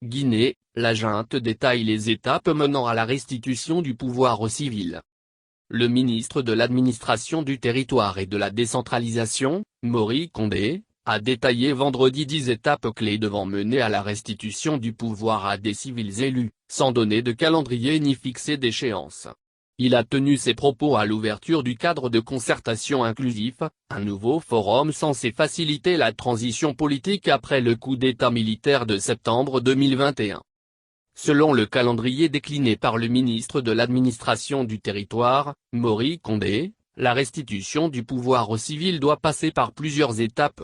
Guinée, la junte détaille les étapes menant à la restitution du pouvoir aux civils. Le ministre de l'Administration du Territoire et de la Décentralisation, Mori Condé, a détaillé vendredi 10 étapes clés devant mener à la restitution du pouvoir à des civils élus, sans donner de calendrier ni fixer d'échéance. Il a tenu ses propos à l'ouverture du cadre de concertation inclusif, un nouveau forum censé faciliter la transition politique après le coup d'État militaire de septembre 2021. Selon le calendrier décliné par le ministre de l'Administration du Territoire, Mori Condé, la restitution du pouvoir aux civils doit passer par plusieurs étapes.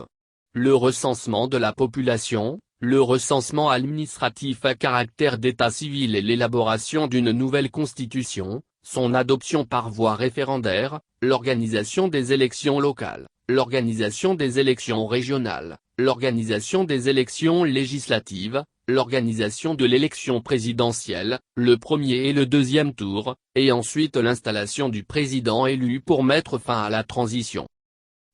Le recensement de la population, le recensement administratif à caractère d'état civil et l'élaboration d'une nouvelle constitution, son adoption par voie référendaire, l'organisation des élections locales, l'organisation des élections régionales, l'organisation des élections législatives, l'organisation de l'élection présidentielle, le premier et le deuxième tour, et ensuite l'installation du président élu pour mettre fin à la transition.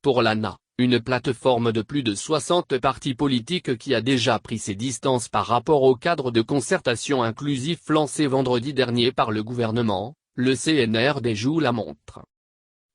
Pour l'ANA, une plateforme de plus de 60 partis politiques qui a déjà pris ses distances par rapport au cadre de concertation inclusif lancé vendredi dernier par le gouvernement, le CNRD joue la montre.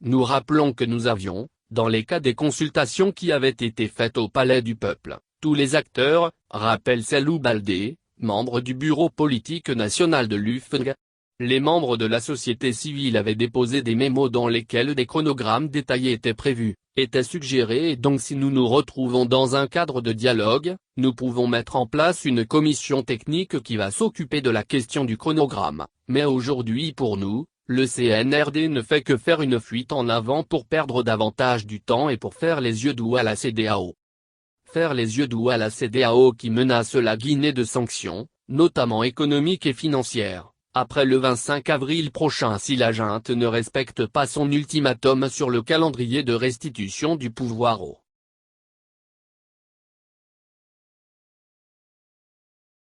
Nous rappelons que nous avions, dans les cas des consultations qui avaient été faites au Palais du Peuple, tous les acteurs, rappelle Salou Baldé, membre du bureau politique national de l'UFNG. Les membres de la société civile avaient déposé des mémos dans lesquels des chronogrammes détaillés étaient prévus, étaient suggérés et donc si nous nous retrouvons dans un cadre de dialogue, nous pouvons mettre en place une commission technique qui va s'occuper de la question du chronogramme, mais aujourd'hui pour nous, le CNRD ne fait que faire une fuite en avant pour perdre davantage du temps et pour faire les yeux doux à la CEDEAO. Faire les yeux doux à la CEDEAO qui menace la Guinée de sanctions, notamment économiques et financières, après le 25 avril prochain si la junte ne respecte pas son ultimatum sur le calendrier de restitution du pouvoir aux